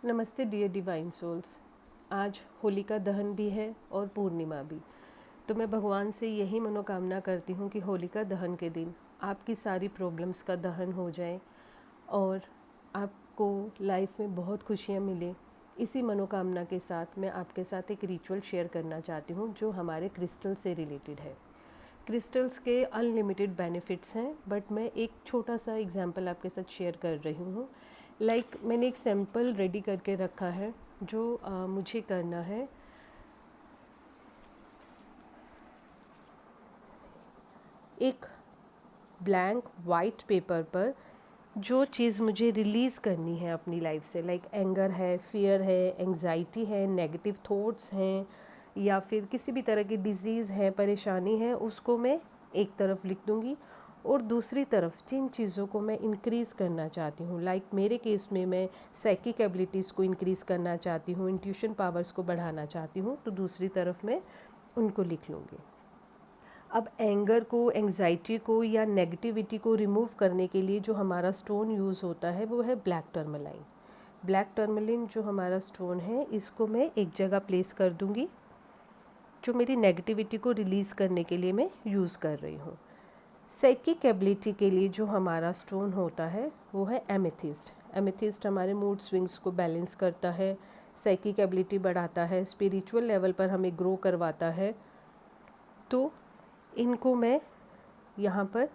नमस्ते dear divine souls. आज होलिका दहन भी है और पूर्णिमा भी। तो मैं भगवान से यही मनोकामना करती हूँ कि होलिका दहन के दिन आपकी सारी प्रॉब्लम्स का दहन हो जाए और आपको लाइफ में बहुत खुशियाँ मिले। इसी मनोकामना के साथ मैं आपके साथ एक रिचुअल शेयर करना चाहती हूँ जो हमारे क्रिस्टल से रिलेटेड है। क्रिस्टल्स के अनलिमिटेड बेनिफिट्स हैं, बट मैं एक छोटा सा एग्जांपल आपके साथ शेयर कर रही हूँ। मैंने एक सैंपल रेडी करके रखा है जो मुझे करना है। एक ब्लैंक वाइट पेपर पर जो चीज़ मुझे रिलीज़ करनी है अपनी लाइफ से, एंगर है, फियर है, एंजाइटी है, नेगेटिव थॉट्स हैं, या फिर किसी भी तरह की डिज़ीज़ है, परेशानी है, उसको मैं एक तरफ लिख दूँगी और दूसरी तरफ जिन चीज़ों को मैं इंक्रीज़ करना चाहती हूँ, मेरे केस में मैं साइकिक एबिलिटीज़ को इंक्रीज़ करना चाहती हूँ, इंट्यूशन पावर्स को बढ़ाना चाहती हूँ, तो दूसरी तरफ मैं उनको लिख लूँगी। अब एंगर को, एंग्जाइटी को या नेगेटिविटी को रिमूव करने के लिए जो हमारा स्टोन यूज़ होता है वो है ब्लैक टर्मलाइन। ब्लैक टर्मलाइन जो हमारा स्टोन है, इसको मैं एक जगह प्लेस कर दूँगी जो मेरी नेगेटिविटी को रिलीज़ करने के लिए मैं यूज़ कर रही हूँ। साइकिक एबिलिटी के लिए जो हमारा स्टोन होता है वो है एमेथिस्ट। एमेथिस्ट हमारे मूड स्विंग्स को बैलेंस करता है, साइकिक एबिलिटी बढ़ाता है, स्पिरिचुअल लेवल पर हमें ग्रो करवाता है। तो इनको मैं यहाँ पर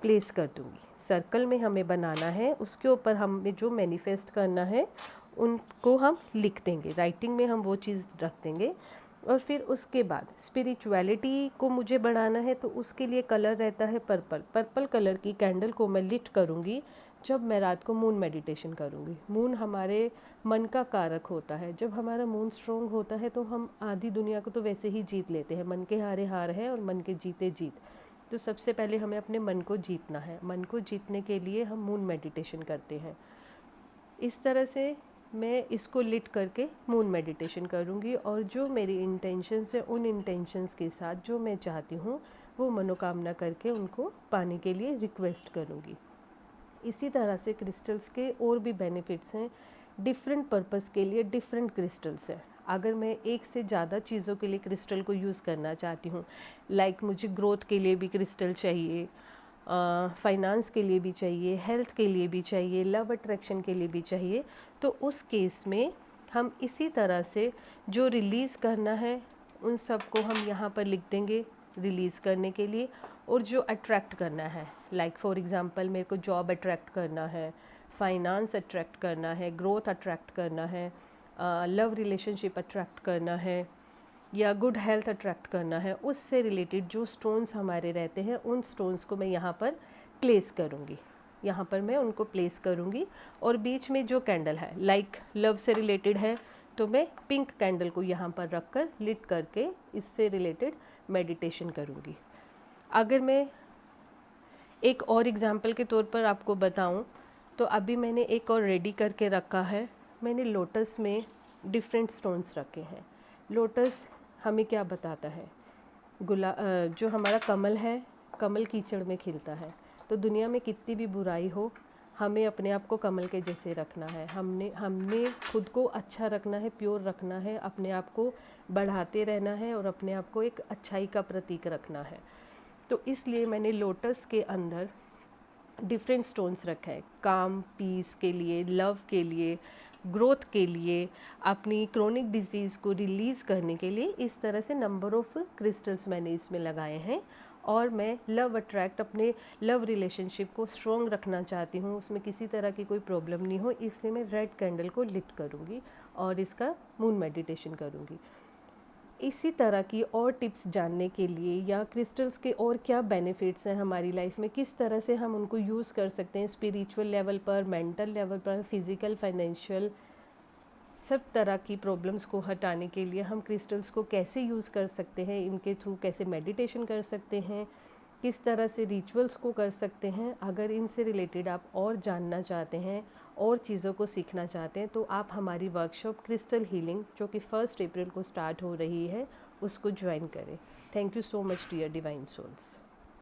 प्लेस कर दूँगी। सर्कल में हमें बनाना है, उसके ऊपर हमें जो मैनिफेस्ट करना है उनको हम लिख देंगे, राइटिंग में हम वो चीज़ रख देंगे। और फिर उसके बाद स्पिरिचुअलिटी को मुझे बढ़ाना है, तो उसके लिए कलर रहता है पर्पल। पर्पल कलर की कैंडल को मैं लिट करूँगी जब मैं रात को मून मेडिटेशन करूँगी। मून हमारे मन का कारक होता है। जब हमारा मून स्ट्रोंग होता है तो हम आधी दुनिया को तो वैसे ही जीत लेते हैं। मन के हारे हार है और मन के जीते जीत। तो सबसे पहले हमें अपने मन को जीतना है। मन को जीतने के लिए हम मून मेडिटेशन करते हैं। इस तरह से मैं इसको लिट करके मून मेडिटेशन करूँगी और जो मेरी इंटेंशंस है, उन इंटेंशंस के साथ जो मैं चाहती हूँ वो मनोकामना करके उनको पाने के लिए रिक्वेस्ट करूँगी। इसी तरह से क्रिस्टल्स के और भी बेनिफिट्स हैं। डिफरेंट पर्पस के लिए डिफरेंट क्रिस्टल्स हैं। अगर मैं एक से ज़्यादा चीज़ों के लिए क्रिस्टल को यूज़ करना चाहती हूँ, मुझे ग्रोथ के लिए भी क्रिस्टल चाहिए, फाइनेंस के लिए भी चाहिए, हेल्थ के लिए भी चाहिए, लव अट्रैक्शन के लिए भी चाहिए, तो उस केस में हम इसी तरह से जो रिलीज़ करना है उन सब को हम यहाँ पर लिख देंगे रिलीज़ करने के लिए। और जो अट्रैक्ट करना है, फॉर एग्ज़ाम्पल मेरे को जॉब अट्रैक्ट करना है, फाइनेंस अट्रैक्ट करना है, ग्रोथ अट्रैक्ट करना है, लव रिलेशनशिप अट्रैक्ट करना है, या गुड हेल्थ अट्रैक्ट करना है, उससे रिलेटेड जो स्टोन्स हमारे रहते हैं उन स्टोन्स को मैं यहाँ पर प्लेस करूँगी। यहाँ पर मैं उनको प्लेस करूँगी और बीच में जो कैंडल है लव से रिलेटेड है, तो मैं पिंक कैंडल को यहाँ पर रख कर लिट करके इससे रिलेटेड मेडिटेशन करूँगी। अगर मैं एक और एग्जांपल के तौर पर आपको बताऊं, तो अभी मैंने एक और रेडी करके रखा है। मैंने लोटस में डिफरेंट स्टोन्स रखे हैं। लोटस हमें क्या बताता है? जो हमारा कमल है, कमल कीचड़ में खिलता है। तो दुनिया में कितनी भी बुराई हो, हमें अपने आप को कमल के जैसे रखना है। हमने खुद को अच्छा रखना है, प्योर रखना है, अपने आप को बढ़ाते रहना है और अपने आप को एक अच्छाई का प्रतीक रखना है। तो इसलिए मैंने लोटस के अंदर डिफरेंट स्टोन्स रखा है। काम, पीस के लिए, लव के लिए, ग्रोथ के लिए, अपनी क्रोनिक डिजीज़ को रिलीज़ करने के लिए। इस तरह से नंबर ऑफ़ क्रिस्टल्स मैंने इसमें लगाए हैं। और मैं अपने लव रिलेशनशिप को स्ट्रॉन्ग रखना चाहती हूँ, उसमें किसी तरह की कोई प्रॉब्लम नहीं हो, इसलिए मैं रेड कैंडल को लिट करूँगी और इसका मून मेडिटेशन करूँगी। इसी तरह की और टिप्स जानने के लिए, या क्रिस्टल्स के और क्या बेनिफिट्स हैं हमारी लाइफ में, किस तरह से हम उनको यूज़ कर सकते हैं स्पिरिचुअल लेवल पर, मेंटल लेवल पर, फिज़िकल, फाइनेंशियल, सब तरह की प्रॉब्लम्स को हटाने के लिए हम क्रिस्टल्स को कैसे यूज़ कर सकते हैं, इनके थ्रू कैसे मेडिटेशन कर सकते हैं, किस तरह से रिचुअल्स को कर सकते हैं। अगर इनसे रिलेटेड आप और जानना चाहते हैं, और चीज़ों को सीखना चाहते हैं, तो आप हमारी वर्कशॉप क्रिस्टल हीलिंग, जो कि 1 अप्रैल को स्टार्ट हो रही है, उसको ज्वाइन करें। Thank you so much dear divine souls.